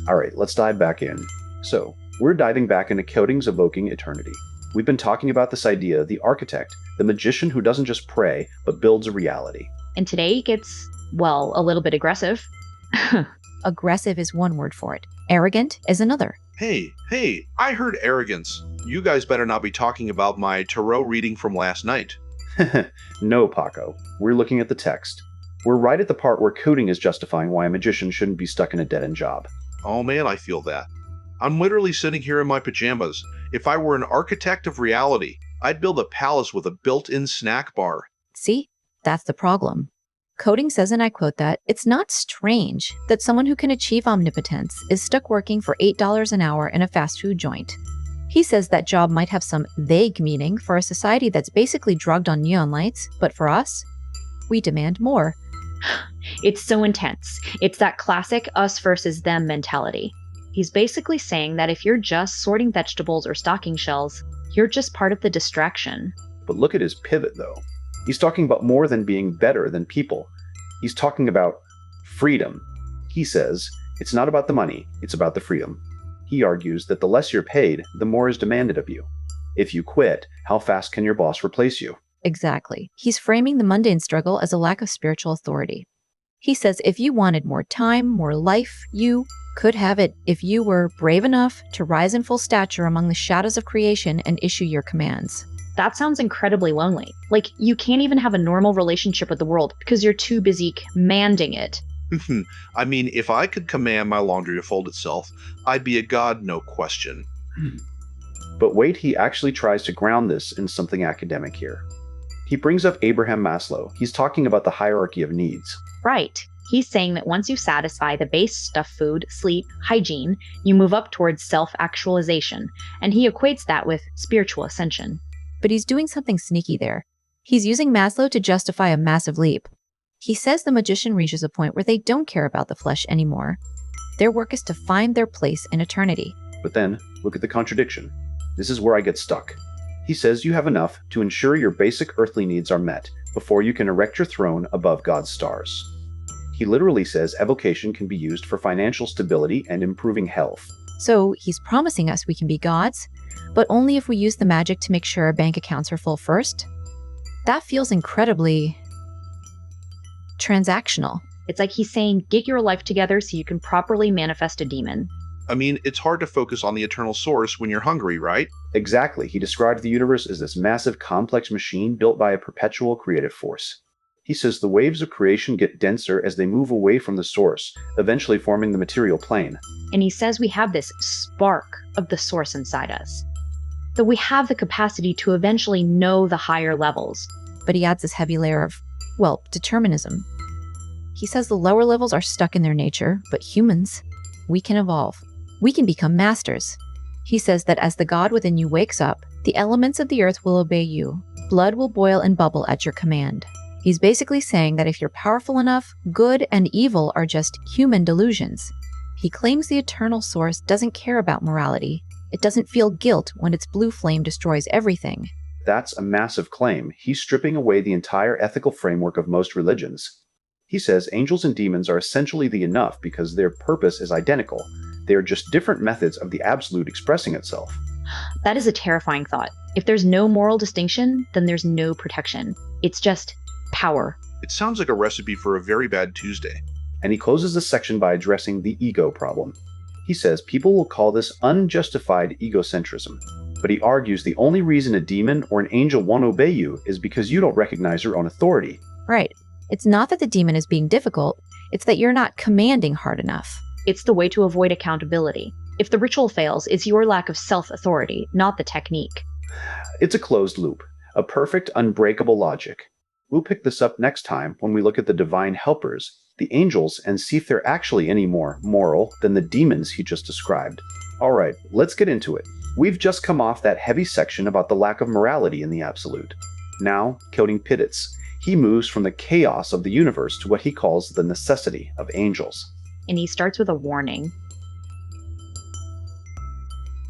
All right, let's dive back in. So, we're diving back into Koetting's Evoking Eternity. We've been talking about this idea, the architect, the magician who doesn't just pray, but builds a reality. And today it gets, well, a little bit aggressive. Aggressive is one word for it. Arrogant is another. Hey, I heard arrogance. You guys better not be talking about my tarot reading from last night. No, Paco. We're looking at the text. We're right at the part where Koetting is justifying why a magician shouldn't be stuck in a dead-end job. Oh man, I feel that. I'm literally sitting here in my pajamas. If I were an architect of reality, I'd build a palace with a built-in snack bar. See? That's the problem. Koetting says, and I quote that, "It's not strange that someone who can achieve omnipotence is stuck working for $8 an hour in a fast food joint." He says that job might have some vague meaning for a society that's basically drugged on neon lights, but for us, we demand more. It's so intense. It's that classic us versus them mentality. He's basically saying that if you're just sorting vegetables or stocking shelves, you're just part of the distraction. But look at his pivot, though. He's talking about more than being better than people. He's talking about freedom. He says, it's not about the money, it's about the freedom. He argues that the less you're paid, the more is demanded of you. If you quit, how fast can your boss replace you? Exactly. He's framing the mundane struggle as a lack of spiritual authority. He says if you wanted more time, more life, you could have it if you were brave enough to rise in full stature among the shadows of creation and issue your commands. That sounds incredibly lonely. Like, you can't even have a normal relationship with the world because you're too busy commanding it. I mean, if I could command my laundry to fold itself, I'd be a god, no question. But wait, he actually tries to ground this in something academic here. He brings up Abraham Maslow. He's talking about the hierarchy of needs. Right. He's saying that once you satisfy the base stuff, food, sleep, hygiene, you move up towards self-actualization, and he equates that with spiritual ascension. But he's doing something sneaky there. He's using Maslow to justify a massive leap. He says the magician reaches a point where they don't care about the flesh anymore. Their work is to find their place in eternity. But then, look at the contradiction. This is where I get stuck. He says you have enough to ensure your basic earthly needs are met before you can erect your throne above God's stars. He literally says evocation can be used for financial stability and improving health. So he's promising us we can be gods, but only if we use the magic to make sure our bank accounts are full first? That feels incredibly transactional. It's like he's saying, get your life together so you can properly manifest a demon. I mean, it's hard to focus on the eternal source when you're hungry, right? Exactly. He described the universe as this massive, complex machine built by a perpetual creative force. He says the waves of creation get denser as they move away from the source, eventually forming the material plane. And he says we have this spark of the source inside us, that we have the capacity to eventually know the higher levels. But he adds this heavy layer of, well, determinism. He says the lower levels are stuck in their nature, but humans, we can evolve. We can become masters. He says that as the god within you wakes up, the elements of the earth will obey you. Blood will boil and bubble at your command. He's basically saying that if you're powerful enough, good and evil are just human delusions. He claims the eternal source doesn't care about morality. It doesn't feel guilt when its blue flame destroys everything. That's a massive claim. He's stripping away the entire ethical framework of most religions. He says angels and demons are essentially the enough because their purpose is identical. They are just different methods of the absolute expressing itself. That is a terrifying thought. If there's no moral distinction, then there's no protection. It's just power. It sounds like a recipe for a very bad Tuesday. And he closes this section by addressing the ego problem. He says people will call this unjustified egocentrism, but he argues the only reason a demon or an angel won't obey you is because you don't recognize your own authority. Right. It's not that the demon is being difficult, it's that you're not commanding hard enough. It's the way to avoid accountability. If the ritual fails, it's your lack of self-authority, not the technique. It's a closed loop, a perfect, unbreakable logic. We'll pick this up next time when we look at the divine helpers, the angels, and see if they're actually any more moral than the demons he just described. Alright, let's get into it. We've just come off that heavy section about the lack of morality in the absolute. Now, Koetting pivots. He moves from the chaos of the universe to what he calls the necessity of angels. And he starts with a warning.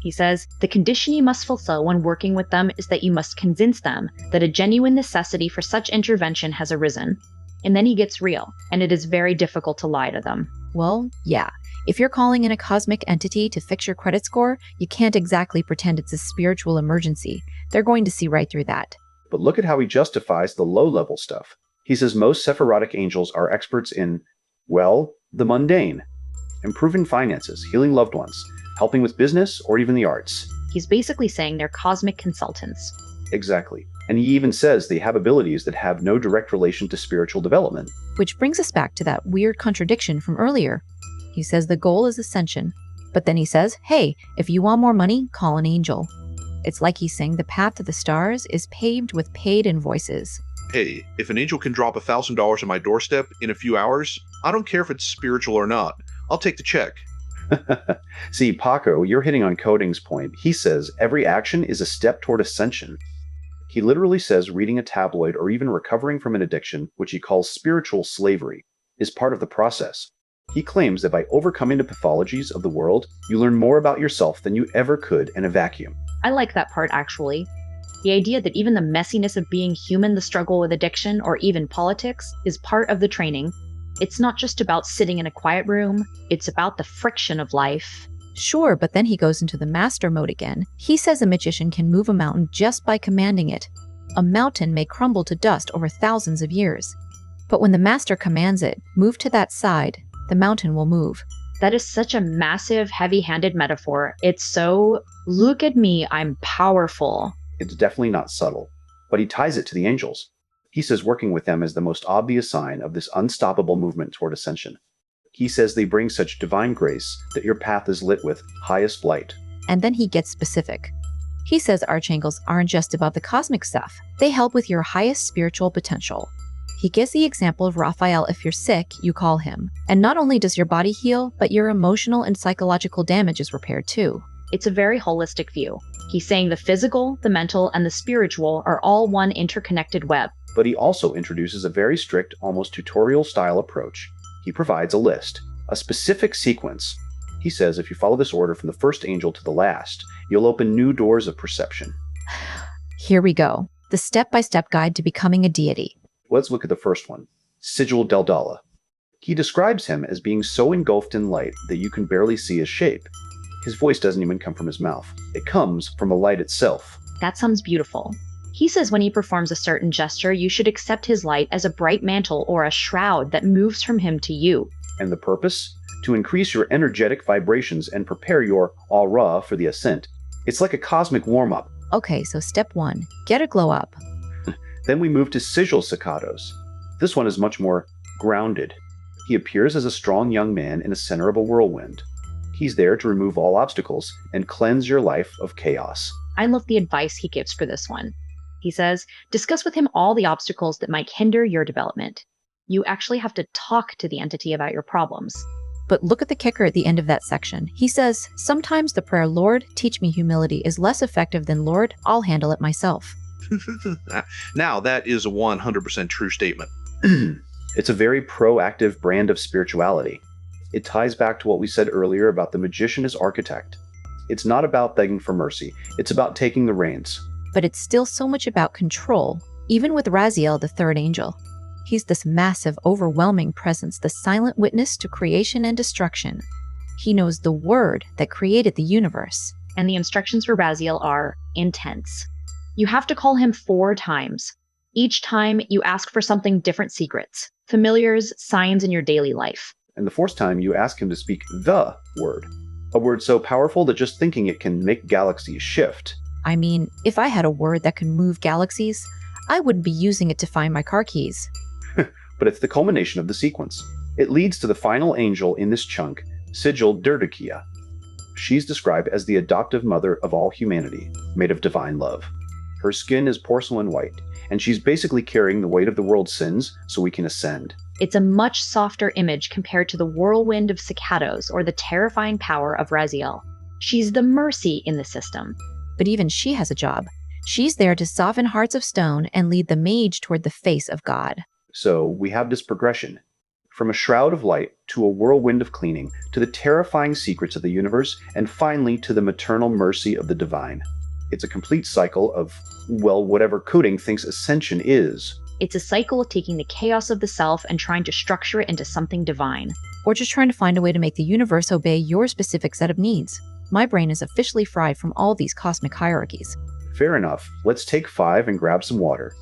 He says, the condition you must fulfill when working with them is that you must convince them that a genuine necessity for such intervention has arisen. And then he gets real, and it is very difficult to lie to them. Well, yeah. If you're calling in a cosmic entity to fix your credit score, you can't exactly pretend it's a spiritual emergency. They're going to see right through that. But look at how he justifies the low-level stuff. He says most Sephirotic angels are experts in, well, the mundane. Improving finances, healing loved ones, helping with business, or even the arts. He's basically saying they're cosmic consultants. Exactly. And he even says they have abilities that have no direct relation to spiritual development. Which brings us back to that weird contradiction from earlier. He says the goal is ascension, but then he says, hey, if you want more money, call an angel. It's like he's saying the path to the stars is paved with paid invoices. Hey, if an angel can drop $1,000 on my doorstep in a few hours, I don't care if it's spiritual or not. I'll take the check. See, Paco, you're hitting on Koetting's point. He says every action is a step toward ascension. He literally says reading a tabloid or even recovering from an addiction, which he calls spiritual slavery, is part of the process. He claims that by overcoming the pathologies of the world, you learn more about yourself than you ever could in a vacuum. I like that part, actually. The idea that even the messiness of being human, the struggle with addiction, or even politics, is part of the training. It's not just about sitting in a quiet room, it's about the friction of life. Sure, but then he goes into the master mode again. He says a magician can move a mountain just by commanding it. A mountain may crumble to dust over thousands of years. But when the master commands it, move to that side, the mountain will move. That is such a massive, heavy-handed metaphor. It's so, look at me, I'm powerful. It's definitely not subtle, but he ties it to the angels. He says working with them is the most obvious sign of this unstoppable movement toward ascension. He says they bring such divine grace that your path is lit with highest light. And then he gets specific. He says archangels aren't just about the cosmic stuff. They help with your highest spiritual potential. He gives the example of Raziel. If you're sick, you call him. And not only does your body heal, but your emotional and psychological damage is repaired too. It's a very holistic view. He's saying the physical, the mental, and the spiritual are all one interconnected web. But he also introduces a very strict, almost tutorial-style approach. He provides a list, a specific sequence. He says if you follow this order from the first angel to the last, you'll open new doors of perception. Here we go. The step-by-step guide to becoming a deity. Let's look at the first one, Sigil Deldala. He describes him as being so engulfed in light that you can barely see his shape. His voice doesn't even come from his mouth. It comes from the light itself. That sounds beautiful. He says when he performs a certain gesture, you should accept his light as a bright mantle or a shroud that moves from him to you. And the purpose? To increase your energetic vibrations and prepare your aura for the ascent. It's like a cosmic warm-up. Okay, so step 1, get a glow up. Then we move to Sigil Saccatos. This one is much more grounded. He appears as a strong young man in the center of a whirlwind. He's there to remove all obstacles and cleanse your life of chaos. I love the advice he gives for this one. He says, discuss with him all the obstacles that might hinder your development. You actually have to talk to the entity about your problems. But look at the kicker at the end of that section. He says, sometimes the prayer, Lord, teach me humility, is less effective than, Lord, I'll handle it myself. Now, that is a 100% true statement. It's a very proactive brand of spirituality. It ties back to what we said earlier about the magician as architect. It's not about begging for mercy. It's about taking the reins. But it's still so much about control, even with Raziel, the third angel. He's this massive, overwhelming presence, the silent witness to creation and destruction. He knows the word that created the universe. And the instructions for Raziel are intense. You have to call him 4 times. Each time, you ask for something different secrets, familiars, signs in your daily life. And the 4th time, you ask him to speak the word. A word so powerful that just thinking it can make galaxies shift. I mean, if I had a word that could move galaxies, I wouldn't be using it to find my car keys. But it's the culmination of the sequence. It leads to the final angel in this chunk, Sigil Derdekia. She's described as the adoptive mother of all humanity, made of divine love. Her skin is porcelain white, and she's basically carrying the weight of the world's sins so we can ascend. It's a much softer image compared to the whirlwind of Saccatos or the terrifying power of Raziel. She's the mercy in the system. But even she has a job. She's there to soften hearts of stone and lead the mage toward the face of God. So we have this progression, from a shroud of light to a whirlwind of cleaning, to the terrifying secrets of the universe, and finally to the maternal mercy of the divine. It's a complete cycle of, well, whatever Koetting thinks ascension is. It's a cycle of taking the chaos of the self and trying to structure it into something divine. or just trying to find a way to make the universe obey your specific set of needs. My brain is officially fried from all these cosmic hierarchies. Fair enough. Let's take 5 and grab some water.